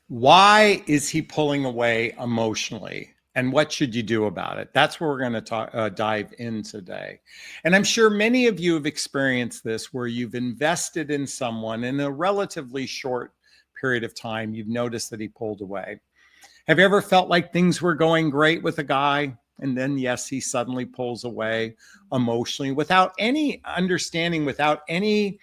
Why is he pulling away emotionally? And what should you do about it? That's where we're going to dive in today. And I'm sure many of you have experienced this where you've invested in someone in a relatively short period of time. You've noticed that he pulled away. Have you ever felt like things were going great with a guy? And then, yes, he suddenly pulls away emotionally without any understanding, without any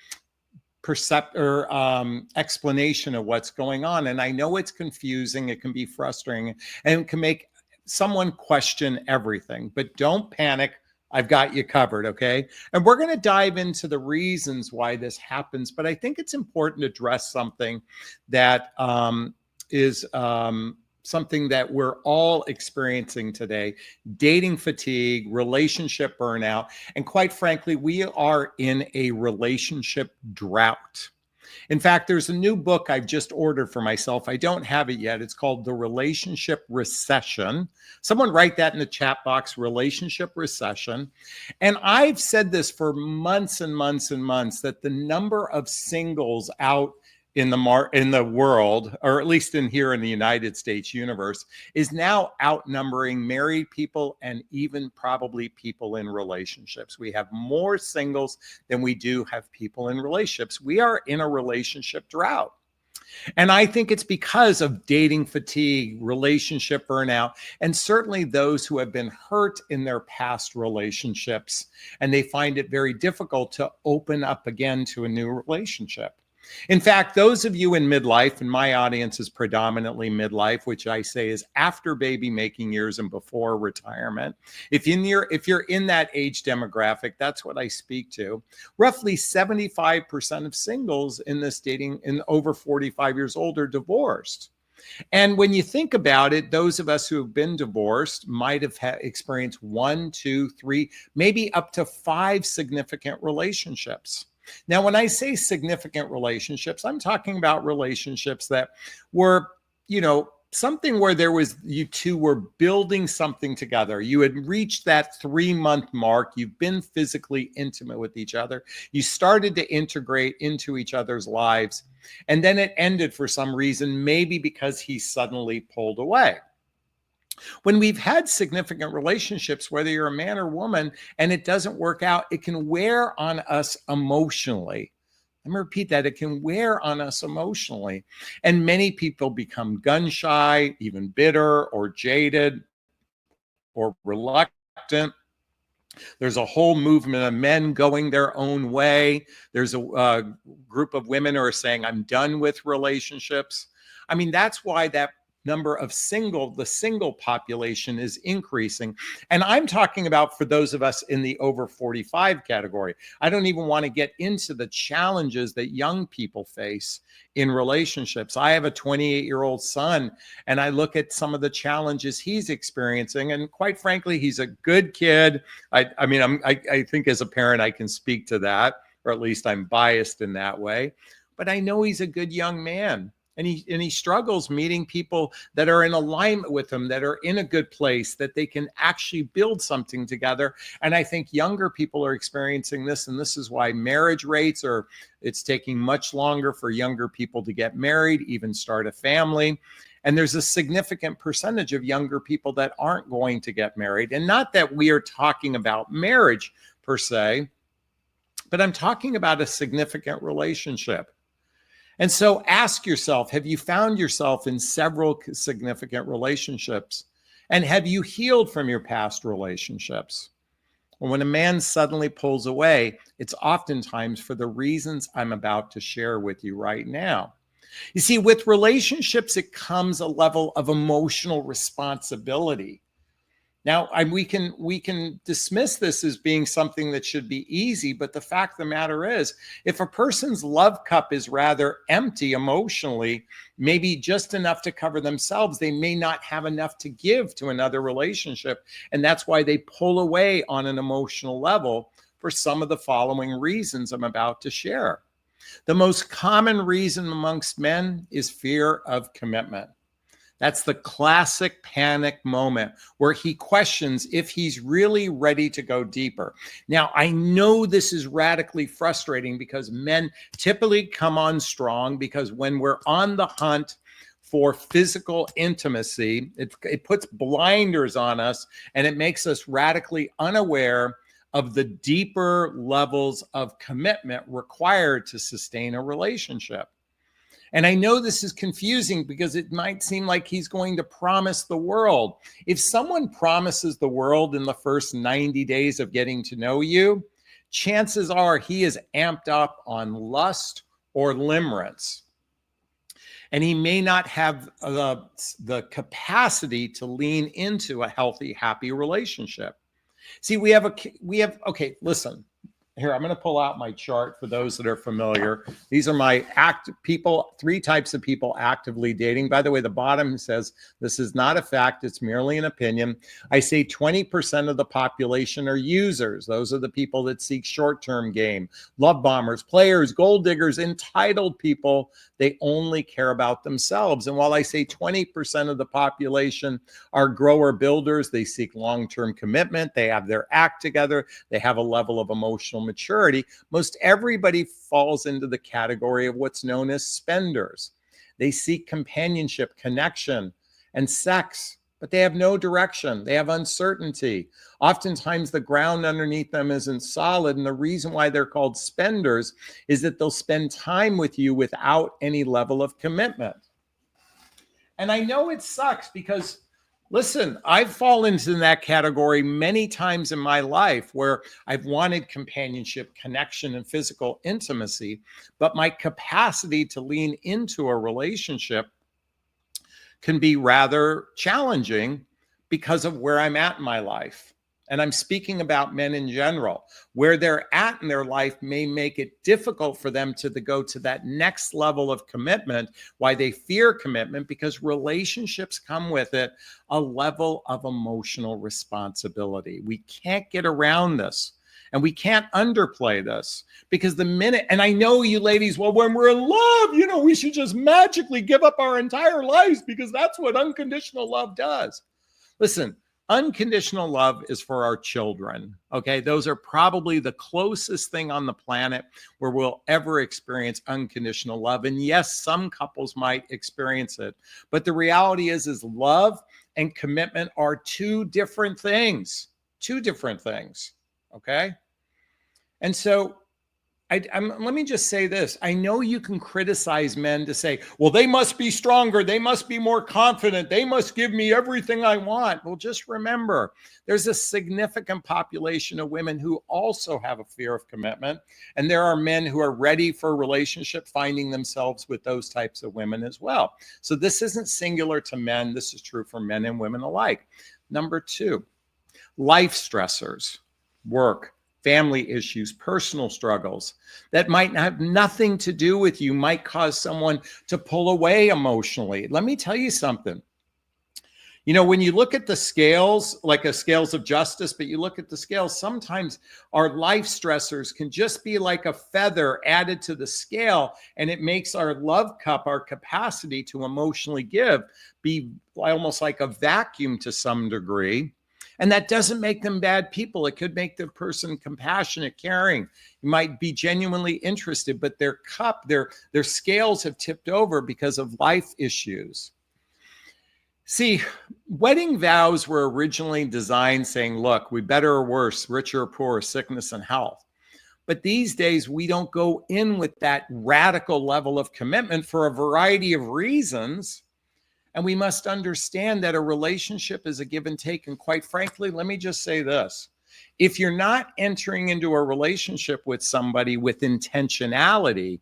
explanation of what's going on. And I know it's confusing, it can be frustrating, and it can make someone question everything. But don't panic. I've got you covered, okay? And we're going to dive into the reasons why this happens. But I think it's important to address something that is something that we're all experiencing today: dating fatigue, relationship burnout, and quite frankly, we are in a relationship drought. In fact, there's a new book I've just ordered for myself. I don't have it yet. It's called The Relationship Recession. Someone write that in the chat box: Relationship Recession. And I've said this for months and months and months, that the number of singles out in the world, or at least in here in the United States universe, is now outnumbering married people and even probably people in relationships. We have more singles than we do have people in relationships. We are in a relationship drought. And I think it's because of dating fatigue, relationship burnout, and certainly those who have been hurt in their past relationships, and they find it very difficult to open up again to a new relationship. In fact, those of you in midlife, and my audience is predominantly midlife, which I say is after baby making years and before retirement. If you're in that age demographic, that's what I speak to. Roughly 75% of singles in this dating in over 45 years old are divorced. And when you think about it, those of us who have been divorced might have experienced 1, 2, 3, maybe up to 5 significant relationships. Now, when I say significant relationships, I'm talking about relationships that were, something where you two were building something together. You had reached that 3-month mark. You've been physically intimate with each other. You started to integrate into each other's lives. And then it ended for some reason, maybe because he suddenly pulled away. When we've had significant relationships, whether you're a man or woman, and it doesn't work out, it can wear on us emotionally. Let me repeat that. It can wear on us emotionally. And many people become gun shy, even bitter or jaded or reluctant. There's a whole movement of men going their own way. There's a group of women who are saying, I'm done with relationships. I mean, that's why that number of the single population is increasing. And I'm talking about for those of us in the over 45 category. I don't even want to get into the challenges that young people face in relationships. I have a 28-year-old son, and I look at some of the challenges he's experiencing. And quite frankly, he's a good kid. I think as a parent, I can speak to that, or at least I'm biased in that way. But I know he's a good young man. And he struggles meeting people that are in alignment with him, that are in a good place, that they can actually build something together. And I think younger people are experiencing this. And this is why marriage rates it's taking much longer for younger people to get married, even start a family. And there's a significant percentage of younger people that aren't going to get married. And not that we are talking about marriage per se, but I'm talking about a significant relationship. And so ask yourself, have you found yourself in several significant relationships? And have you healed from your past relationships? When a man suddenly pulls away, it's oftentimes for the reasons I'm about to share with you right now. You see, with relationships, it comes a level of emotional responsibility. Now, we can dismiss this as being something that should be easy, but the fact of the matter is, if a person's love cup is rather empty emotionally, maybe just enough to cover themselves, they may not have enough to give to another relationship. And that's why they pull away on an emotional level for some of the following reasons I'm about to share. The most common reason amongst men is fear of commitment. That's the classic panic moment where he questions if he's really ready to go deeper. Now, I know this is radically frustrating because men typically come on strong, because when we're on the hunt for physical intimacy. It puts blinders on us, and it makes us radically unaware of the deeper levels of commitment required to sustain a relationship. And I know this is confusing because it might seem like he's going to promise the world. If someone promises the world in the first 90 days of getting to know you, chances are he is amped up on lust or limerence. And he may not have the capacity to lean into a healthy, happy relationship. See, okay, listen. Here, I'm going to pull out my chart for those that are familiar. These are my three types of people actively dating. By the way, the bottom says this is not a fact, it's merely an opinion. I say 20% of the population are users. Those are the people that seek short-term gain. Love bombers, players, gold diggers, entitled people. They only care about themselves. And while I say 20% of the population are grower builders, they seek long-term commitment, they have their act together, they have a level of emotional maturity, most everybody falls into the category of what's known as spenders. They seek companionship, connection, and sex, but they have no direction. They have uncertainty. Oftentimes the ground underneath them isn't solid, and the reason why they're called spenders is that they'll spend time with you without any level of commitment. And I know it sucks because listen, I've fallen into that category many times in my life where I've wanted companionship, connection, and physical intimacy, but my capacity to lean into a relationship can be rather challenging because of where I'm at in my life. And I'm speaking about men in general. Where they're at in their life may make it difficult for them to go to that next level of commitment. Why they fear commitment, because relationships come with it a level of emotional responsibility. We can't get around this. And we can't underplay this, because the minute, and I know you ladies, well, when we're in love, we should just magically give up our entire lives because that's what unconditional love does. Listen, unconditional love is for our children, okay? Those are probably the closest thing on the planet where we'll ever experience unconditional love. And yes, some couples might experience it, but the reality is love and commitment are two different things, okay? And so let me just say this. I know you can criticize men to say, well, they must be stronger. They must be more confident. They must give me everything I want. Well, just remember, there's a significant population of women who also have a fear of commitment. And there are men who are ready for a relationship, finding themselves with those types of women as well. So this isn't singular to men. This is true for men and women alike. Number two, life stressors, work, family issues, personal struggles that might have nothing to do with you might cause someone to pull away emotionally. Let me tell you something. When you look at the scales, like a scales of justice, but you look at the scales, sometimes our life stressors can just be like a feather added to the scale, and it makes our love cup, our capacity to emotionally give, be almost like a vacuum to some degree. And that doesn't make them bad people. It could make the person compassionate, caring. You might be genuinely interested, but their cup, their scales have tipped over because of life issues. See, wedding vows were originally designed saying, look, we better or worse, richer or poor, sickness and health. But these days, we don't go in with that radical level of commitment for a variety of reasons. And we must understand that a relationship is a give and take. And quite frankly, let me just say this. If you're not entering into a relationship with somebody with intentionality,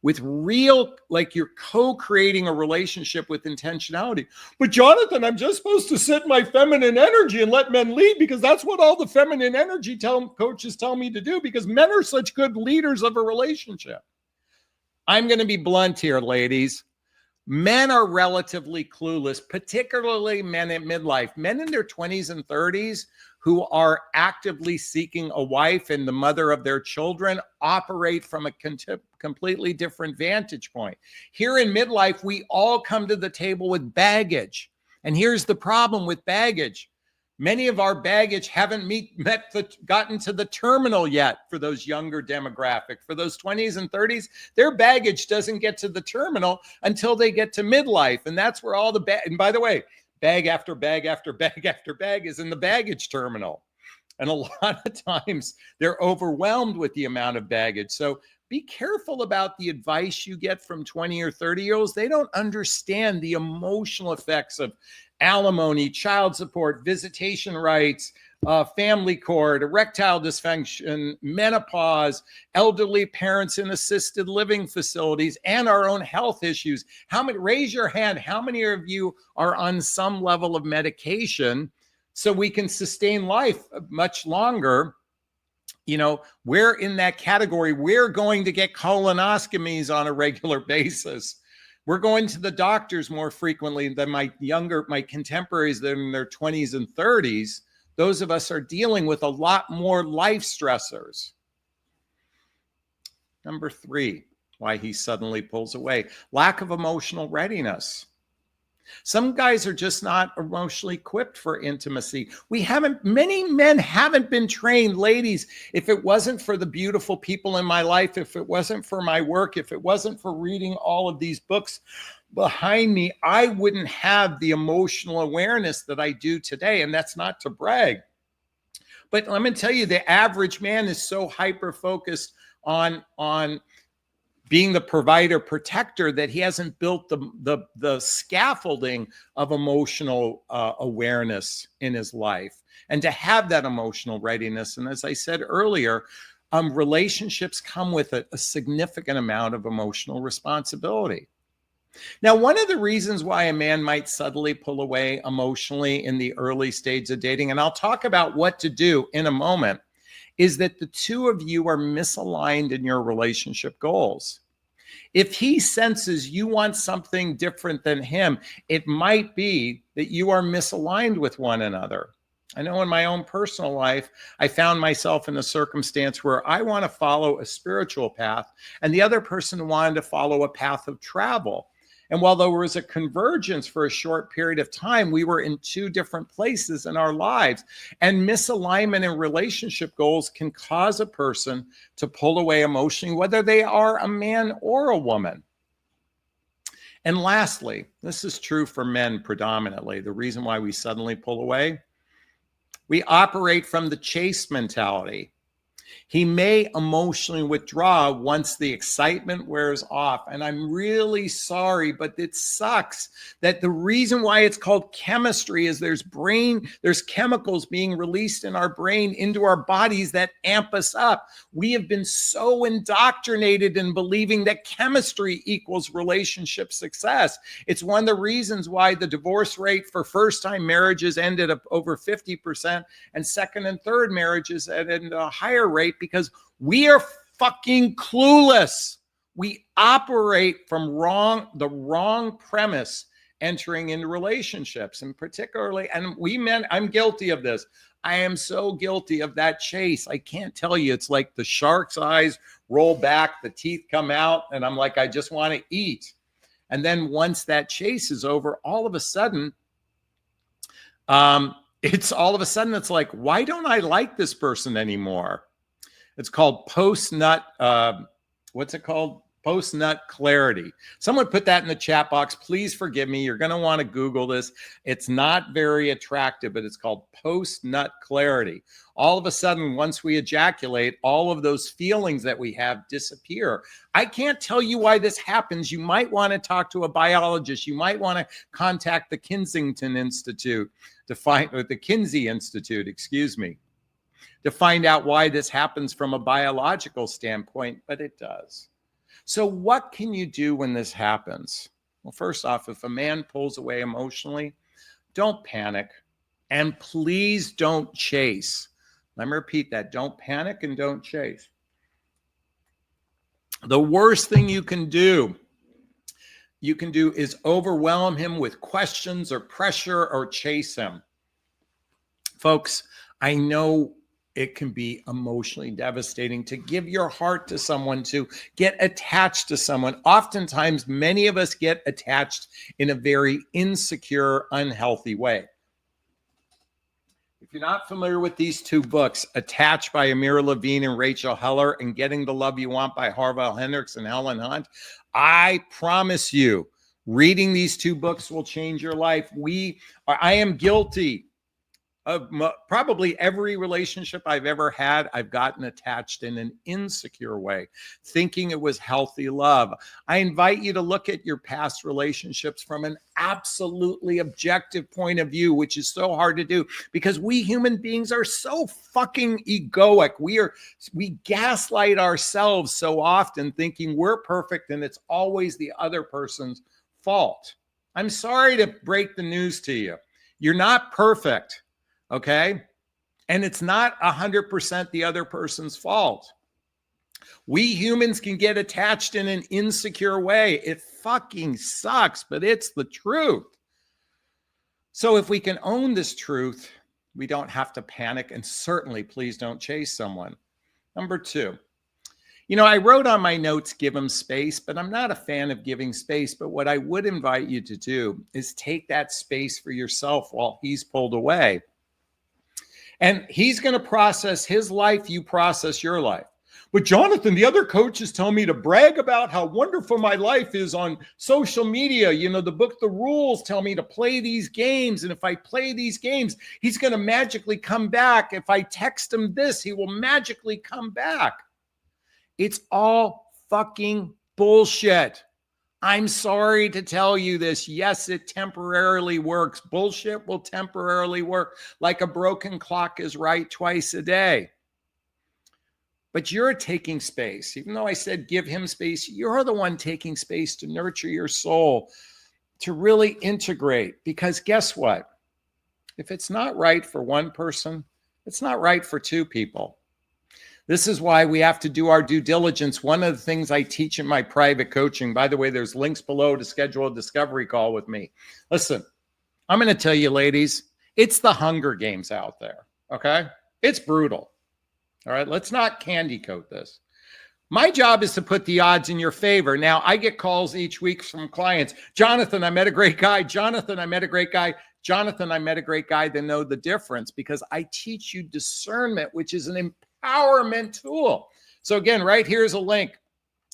with real, like you're co-creating a relationship with intentionality. But Jonathan, I'm just supposed to sit in my feminine energy and let men lead because that's what all the feminine energy coaches tell me to do because men are such good leaders of a relationship. I'm going to be blunt here, ladies. Men are relatively clueless, particularly men at midlife. Men in their 20s and 30s who are actively seeking a wife and the mother of their children operate from a completely different vantage point. Here in midlife, we all come to the table with baggage. And here's the problem with baggage. Many of our baggage haven't gotten to the terminal yet for those younger demographic. For those 20s and 30s, their baggage doesn't get to the terminal until they get to midlife. And that's where all the and by the way, bag after bag after bag after bag is in the baggage terminal. And a lot of times they're overwhelmed with the amount of baggage. So be careful about the advice you get from 20 or 30-year-olds. They don't understand the emotional effects of alimony, child support, visitation rights, family court, erectile dysfunction, menopause, elderly parents in assisted living facilities, and our own health issues. Raise your hand, how many of you are on some level of medication so we can sustain life much longer? You know, we're in that category. We're going to get colonoscopies on a regular basis. We're going to the doctors more frequently than my contemporaries that are in their 20s and 30s. Those of us are dealing with a lot more life stressors. Number 3, why he suddenly pulls away: lack of emotional readiness. Some guys are just not emotionally equipped for intimacy. Many men haven't been trained. Ladies, if it wasn't for the beautiful people in my life, if it wasn't for my work, if it wasn't for reading all of these books behind me, I wouldn't have the emotional awareness that I do today. And that's not to brag. But let me tell you, the average man is so hyper-focused on being the provider protector that he hasn't built the scaffolding of emotional awareness in his life. And to have that emotional readiness, and as I said earlier, relationships come with a significant amount of emotional responsibility. Now, one of the reasons why a man might suddenly pull away emotionally in the early stage of dating, and I'll talk about what to do in a moment, is that the two of you are misaligned in your relationship goals. If he senses you want something different than him, it might be that you are misaligned with one another. I know in my own personal life, I found myself in a circumstance where I want to follow a spiritual path, and the other person wanted to follow a path of travel. And while there was a convergence for a short period of time, we were in two different places in our lives. And misalignment in relationship goals can cause a person to pull away emotionally, whether they are a man or a woman. And lastly, this is true for men predominantly. The reason why we suddenly pull away, we operate from the chase mentality. He may emotionally withdraw once the excitement wears off. And I'm really sorry, but it sucks that the reason why it's called chemistry is there's chemicals being released in our brain into our bodies that amp us up. We have been so indoctrinated in believing that chemistry equals relationship success. It's one of the reasons why the divorce rate for first-time marriages ended up over 50%, and second and third marriages at a higher rate, because we are fucking clueless. We operate from the wrong premise entering into relationships, and particularly, and I'm guilty of this. I am so guilty of that chase. I can't tell you. It's like the shark's eyes roll back, the teeth come out, and I'm like, I just want to eat. And then once that chase is over, all of a sudden, it's like, why don't I like this person anymore? It's called post-nut, what's it called? Post-nut clarity. Someone put that in the chat box. Please forgive me. You're going to want to Google this. It's not very attractive, but it's called post-nut clarity. All of a sudden, once we ejaculate, all of those feelings that we have disappear. I can't tell you why this happens. You might want to talk to a biologist. You might want to contact the Kensington Institute to the Kinsey Institute, to find out why this happens from a biological standpoint, but it does. So what can you do when this happens? Well, first off, if a man pulls away emotionally, don't panic, and please don't chase. Let me repeat that. Don't panic and don't chase. The worst thing you can do is overwhelm him with questions or pressure or chase him. Folks, I know it can be emotionally devastating to give your heart to someone, to get attached to someone. Oftentimes, many of us get attached in a very insecure, unhealthy way. If you're not familiar with these two books, Attached by Amir Levine and Rachel Heller, and Getting the Love You Want by Harville Hendricks and Helen Hunt, I promise you, reading these two books will change your life. I am guilty of probably every relationship I've ever had. I've gotten attached in an insecure way, thinking it was healthy love. I invite you to look at your past relationships from an absolutely objective point of view, which is so hard to do because we human beings are so fucking egoic. We gaslight ourselves so often thinking we're perfect and it's always the other person's fault. I'm sorry to break the news to you. You're not perfect. Okay. And it's not 100% the other person's fault. We humans can get attached in an insecure way. It fucking sucks, but it's the truth. So if we can own this truth, we don't have to panic, and certainly please don't chase someone. Number 2, I wrote on my notes, give him space, but I'm not a fan of giving space. But what I would invite you to do is take that space for yourself while he's pulled away. And he's going to process his life, you process your life. But Jonathan, the other coaches tell me to brag about how wonderful my life is on social media. The book, The Rules, tell me to play these games. And if I play these games, he's going to magically come back. If I text him this, he will magically come back. It's all fucking bullshit. I'm sorry to tell you this. Yes, it temporarily works. Bullshit will temporarily work like a broken clock is right twice a day. But you're taking space. Even though I said give him space, you're the one taking space to nurture your soul, to really integrate. Because guess what? If it's not right for one person, it's not right for two people. This is why we have to do our due diligence. One of the things I teach in my private coaching, by the way, there's links below to schedule a discovery call with me. Listen, I'm going to tell you, ladies, it's the Hunger Games out there, okay? It's brutal, all right? Let's not candy coat this. My job is to put the odds in your favor. Now, I get calls each week from clients. Jonathan, I met a great guy. Jonathan, I met a great guy. Jonathan, I met a great guy. They know the difference because I teach you discernment, which is an empowerment tool. So again, right here's a link.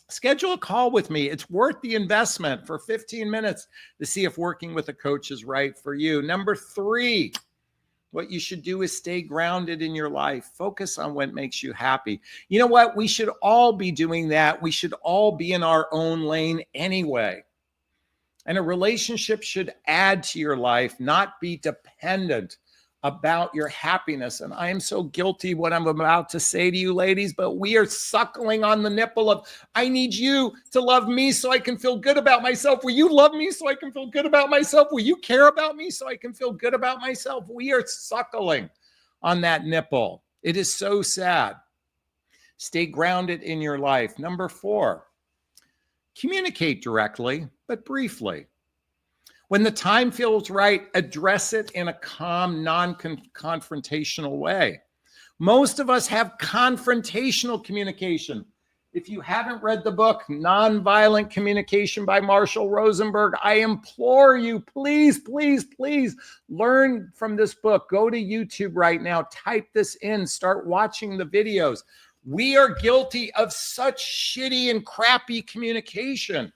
Schedule a call with me. It's worth the investment for 15 minutes to see if working with a coach is right for you. Number 3, what you should do is stay grounded in your life. Focus on what makes you happy. You know what? We should all be doing that. We should all be in our own lane anyway. And a relationship should add to your life, not be dependent about your happiness. And I am so guilty what I'm about to say to you, ladies, but we are suckling on the nipple of, I need you to love me so I can feel good about myself. Will you love me so I can feel good about myself? Will you care about me so I can feel good about myself? We are suckling on that nipple. It is so sad. Stay grounded in your life. Number 4, communicate directly, but briefly. When the time feels right, address it in a calm, non-confrontational way. Most of us have confrontational communication. If you haven't read the book, Nonviolent Communication by Marshall Rosenberg, I implore you, please, please, please learn from this book. Go to YouTube right now, type this in, start watching the videos. We are guilty of such shitty and crappy communication.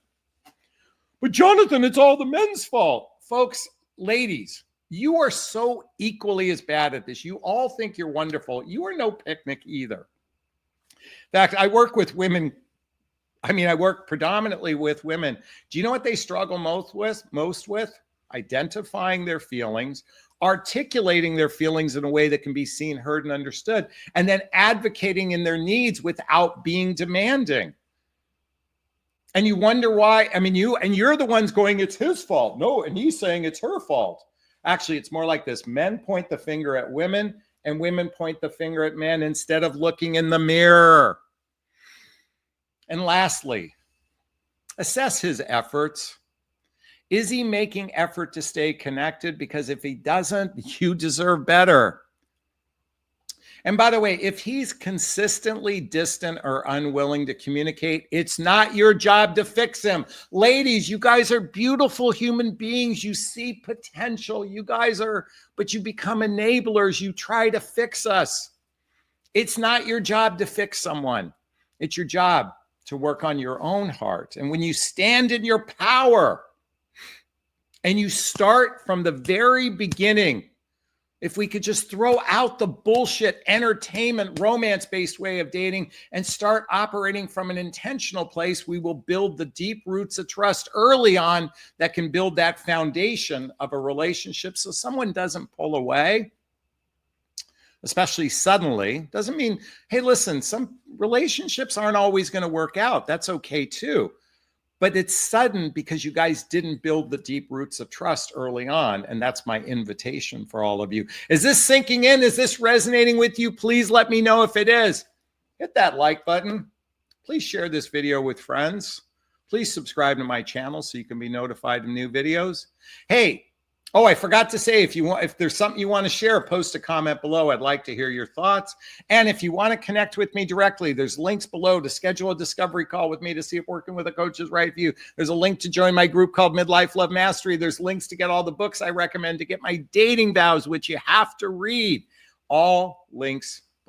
But Jonathan, it's all the men's fault. Folks, ladies, you are so equally as bad at this. You all think you're wonderful. You are no picnic either. In fact, I work with women. I work predominantly with women. Do you know what they struggle most with? Identifying their feelings, articulating their feelings in a way that can be seen, heard, and understood, and then advocating in their needs without being demanding. And you wonder why. You're the ones going, it's his fault. No, and he's saying it's her fault. Actually, it's more like this. Men point the finger at women and women point the finger at men instead of looking in the mirror. And lastly, assess his efforts. Is he making effort to stay connected? Because if he doesn't, you deserve better. And by the way, if he's consistently distant or unwilling to communicate, it's not your job to fix him. Ladies, you guys are beautiful human beings. You see potential. You guys are, but you become enablers. You try to fix us. It's not your job to fix someone. It's your job to work on your own heart. And when you stand in your power and you start from the very beginning, if we could just throw out the bullshit, entertainment, romance-based way of dating and start operating from an intentional place, we will build the deep roots of trust early on that can build that foundation of a relationship so someone doesn't pull away, especially suddenly. Doesn't mean, hey, listen, some relationships aren't always going to work out. That's okay too. But it's sudden because you guys didn't build the deep roots of trust early on. And that's my invitation for all of you. Is this sinking in? Is this resonating with you? Please let me know if it is. Hit that like button. Please share this video with friends. Please subscribe to my channel so you can be notified of new videos. Hey, oh, I forgot to say, if there's something you want to share, post a comment below. I'd like to hear your thoughts. And if you want to connect with me directly, there's links below to schedule a discovery call with me to see if working with a coach is right for you. There's a link to join my group called Midlife Love Mastery. There's links to get all the books I recommend, to get my dating vows, which you have to read. All links